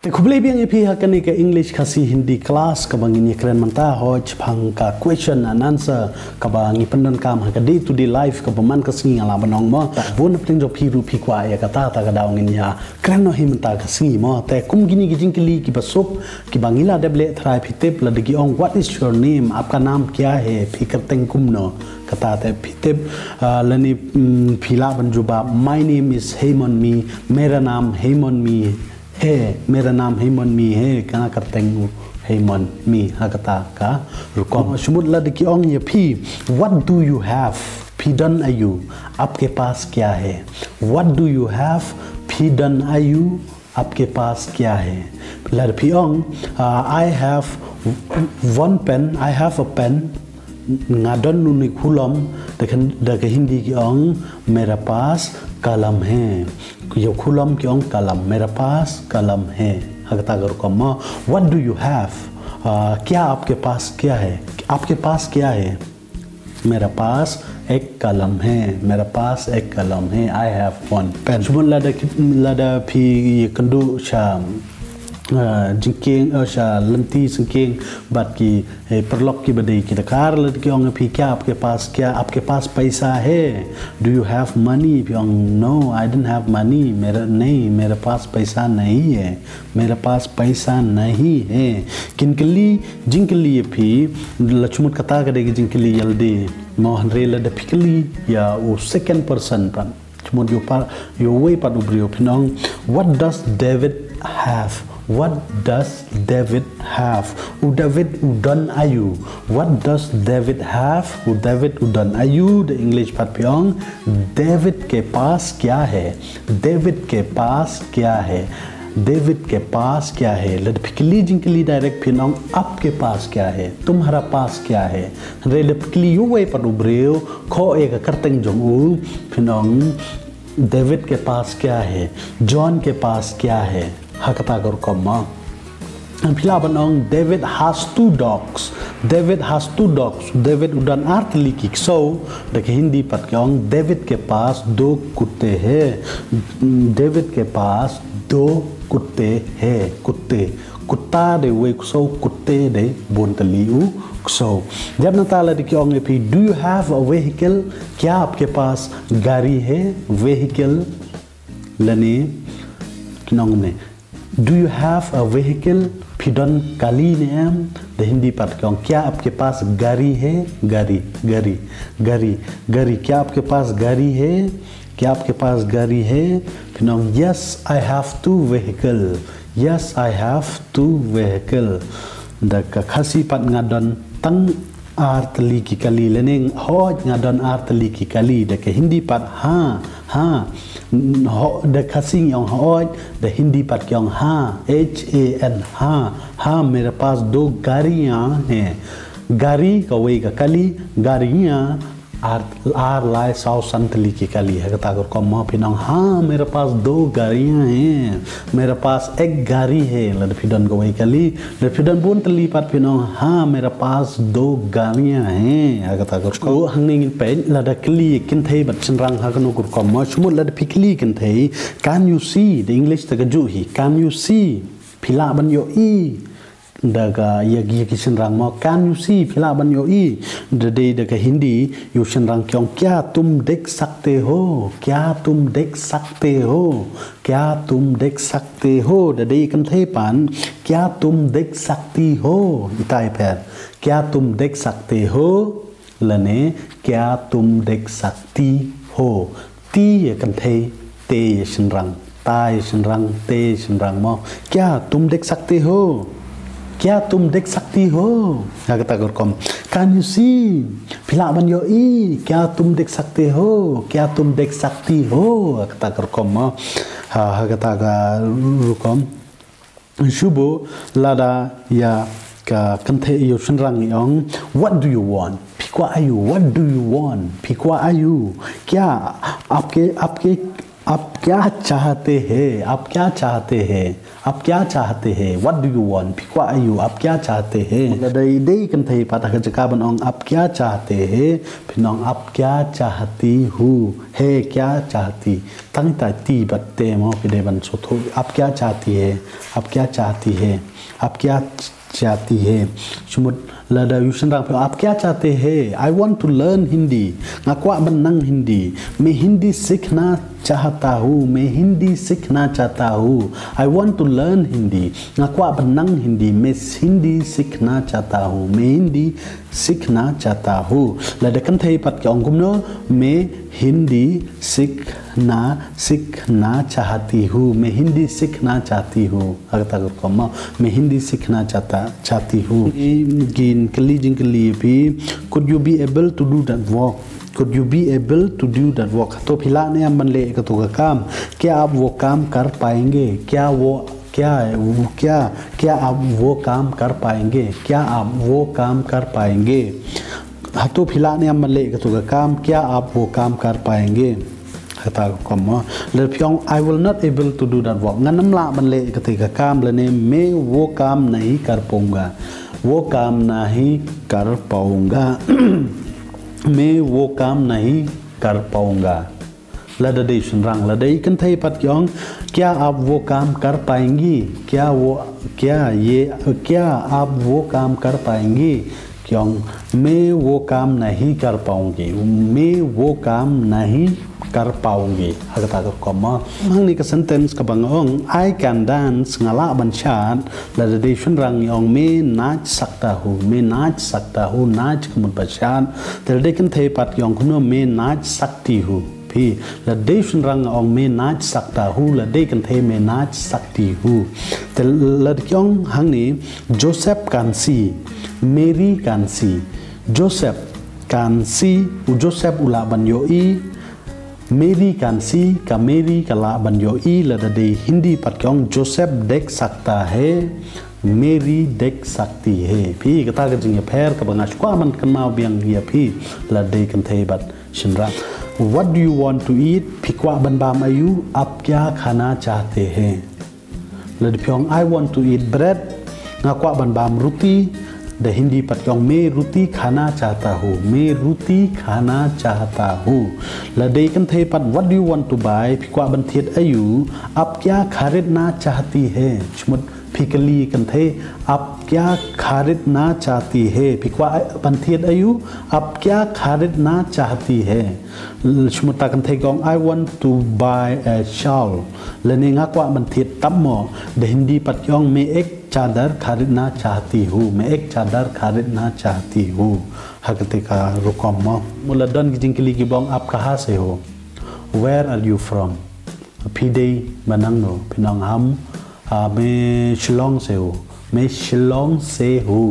Kubli biang ipi hakani ke English kasi Hindi kelas kabangin keren manta hoj phang ka question and answer kabangi pendan kam hakadi to the life kabaman kasi ngala banong mo bun pling jo piru pi kwa ya kata ta ka daungin ya keren no himta kasi mo te kum gini gijing kili ki basup ki bangila deble thrai phitep la digi ong what is your name आपका नाम क्या है फिकर तें kum no kata te phitep lani phila banjuba my name is Hemon mi मेरा नाम हेमन मी है मेरा नाम हेमन मी है क्या करते हैं हेमन मी हकता का रुको शुमुला देखिए ओंग ये भी what do you have फिदन आयु आपके पास क्या है what do you have फिदन आयु आपके पास क्या है लड़की ओंग I have one pen I have a pen ngadon nuni kulam dekat Hindi की ओंग मेरा पास कलम है यो खुलम की ओंग कलम मेरा पास कलम है हकता कर को म व्हाट डू यू हैव क्या आपके पास क्या है आपके पास क्या है मेरा पास एक कलम है मेरा पास एक कलम है आई हैव वन पेन जुमन लदा फी कंदु शाम जिंकें शा लंती संकें बात की परलोक की बदई की तकार लड़की ओंग भी क्या आपके पास पैसा है डू यू हैव मनी भी ओंग no I don't have money मेरे पास पैसा नहीं है मेरे पास पैसा नहीं है किनकली जिंकली भी लक्ष्मण कथा करेगी जिंकली जल्दी मोहन रे लड़ फिकली या वो सेकंड पर्सन पर चुमुद यो वे पर उब्रियो फिनोंग what does David have What does David have? David udan ayu. What does David have? David udan ayu. The English part pyong. David के पास क्या है? David के पास क्या है? David के पास क्या है? लड़किली जिंकली डायरेक्ट फिनोंग आपके पास क्या है? तुम्हारा पास क्या है? रे लड़किली यू वे पर उब्रियो खो एक करतें जोंग फिनोंग David के पास क्या है? John के पास क्या है? हकता कर कम्मा फिला बनोंग David has two dogs David उड़ान अर्थ लिखी सो देखिए हिंदी पर क्यों David के पास दो कुत्ते हैं David के पास दो कुत्ते हैं कुत्ता दे वे सो कुत्ते दे बोंतलियू सो जब नताला देखिए ओंगे भी do you have a vehicle क्या आपके पास गाड़ी है vehicle लने किनोंग में Do you have a vehicle? फिडन काली ने हम द हिंदी पाठ क्यों क्या आपके पास गाड़ी है गाड़ी क्या आपके पास गाड़ी है क्या आपके पास गाड़ी है फिर Yes I have two vehicle the खासी पाठ ngadon tang artli की कली लेने हो ngadon artli की कली द के हिंदी पाठ हाँ द खसिंग यों हो द हिंदी पाठ क्यों हाँ HAN हाँ मेरे पास दो गाड़ियाँ हैं गाड़ी का वही का कली गाड़ियाँ आर लाए साउ संतली की कली है कता कर को माँ फिनों हाँ मेरे पास दो गाड़ियाँ हैं मेरे पास एक गाड़ी है लड़फिडन को वही कली लड़फिडन बोन तली पात फिनों हाँ मेरे पास दो गाड़ियाँ हैं कता कर को हंगने पे लड़कली किन थे बच्चन रंग हकनो कर को माँ शुमु लड़फिकली किन थे can you see the English तक जो ही can you see फिला बन यो ई daga yagi kisan rang mo can you see phila ban yo i de daga Hindi yo shan rang kyong क्या तुम देख सकते हो दे kan the pan क्या तुम देख सकती हो इताई पैर क्या तुम देख सकते हो लने क्या तुम देख सकती हो ती ये kan the te ye shan rang ta ye shan rang te shan rang mo क्या तुम देख सकते हो क्या तुम देख सकती हो कता कर कम कैन यू सी फिला बन यो ई क्या तुम देख सकते हो क्या तुम देख सकती हो कता कर कम हा कता का रुकम शुभो लादा या का कंथे यो शनरंग Yong what do you want फिक्वा आयु व्हाट डू यू वांट फिक्वा आयु क्या आप क्या चाहते हैं आप क्या चाहते हैं what do you want फिक्वा आयु आप क्या चाहते हैं लदई दे kan thei patah kejaka benong आप क्या चाहते हैं pinong आप क्या चाहती हूँ है क्या चाहती तंग ती बत्ते मो पिदे बन सोथो आप क्या चाहती है आप क्या चाहती है आप क्या चाहती है समुद लदा युसन रंग आप क्या चाहते हैं I want to learn Hindi ngakwa benang Hindi मैं हिंदी सीखना चाहता हूँ मैं हिंदी सीखना चाहता हूँ I want to learn Hindi ngakwa benang Hindi मैं हिंदी सीखना चाहता हूँ मैं हिंदी सीखना चाहता हूँ लदा kan thei pat kyong kumno मैं हिंदी सीखना चाहती हूँ मैं हिंदी सीखना चाहती हूँ अगर कम मैं हिंदी सीखना चाहती हूँ गिन कली जिंकली भी could you be able to do that work could you be able to do that work तो फिलहाल ने हम बनले एक तो का काम क्या आप वो काम कर पाएंगे क्या आप वो काम कर पाएंगे क्या आप वो काम कर पाएंगे तो फिलहाल ने हम बनले एक तो का काम क्या आप वो काम कर पाएंगे kata komo le pyong I will not able to do that work nganam la banle ketika काम लेने मैं वो काम नहीं कर पाऊंगा वो काम नहीं कर पाऊंगा मैं वो काम नहीं कर पाऊंगा लदई सुनरंग लदई kan thei pat kyong क्या आप वो काम कर पाएंगी क्या आप वो काम कर पाएंगी क्यों मैं वो काम नहीं कर पाऊंगी मैं वो काम नहीं कर पाऊंगी अगता को कमा हंगनी का सेंटेंस का बंगों I can dance ngala banchad लदई सुनरंग यों मैं नाच सकता हूँ नाच कुमुद बचान लदई kan thei pat kyong कुनो मैं नाच सकती हूँ भी लदई सुनरंग यों मैं नाच सकता हूँ लदई kan thei मैं नाच सकती हूँ ते लदक्यों हंगनी जोसेफ कांसी मेरी कांसी जोसेफ कांसी जोसेफ उला बनयोई मेरी कांसी का मेरी कला बनयोई लदई हिंदी पत्यों जोसेफ देख सकता है मेरी देख सकती है भी कथा के जिंगे फेर का बंगा शुक्वा मन कन्मा बियंग ये भी लदई kan thei bat शिनरा What do you want to eat फिक्वा बनबाम आयु आप क्या खाना चाहते हैं लदप्यों I want to eat bread ngakwa बनबाम रोटी द हिंदी पत्यों मैं रोटी खाना चाहता हूँ मैं रोटी खाना चाहता हूँ लदई kan thei pat what do you want to buy फिक्वा बनथियत आयु आप क्या खरीदना चाहती है समुद फिकली kan thei आप क्या खरीदना चाहती है फिक्वा बनथियत आयु आप क्या खरीदना चाहती है समुद kan thei gong I want to buy a shawl लने ngakwa बनथियत तमो द हिंदी पत्यों मैं एक चादर खरीदना चाहती हूँ मैं एक चादर खरीदना चाहती हूँ हकते का रुकम मुलदन की जिंकली की बोंग आप कहाँ से हो Where are you from फिदे बनंगो फिनंग हम मैं शिलोंग से हूँ मैं शिलोंग से हूँ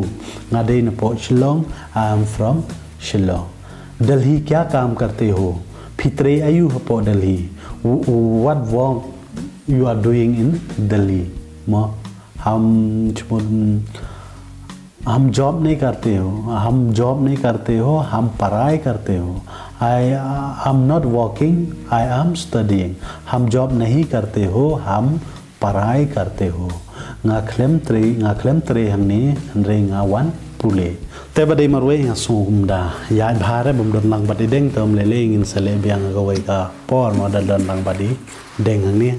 ngade नपो Shillong I am from Shillong दिल्ली क्या काम करते हो फित्रे आयु हपो Delhi What work you are doing in Delhi mo हम जॉब नहीं करते हो हम पढ़ाई करते हो I am not working I am studying हम जॉब नहीं करते हो हम पढ़ाई करते हो ngaklem tre hangni handre ngawan pule te badai marwe nga sumda ya bhare bumdon lang badi deng tom lele ngin sele biang ga wai ka por mo dan lang badi deng hangni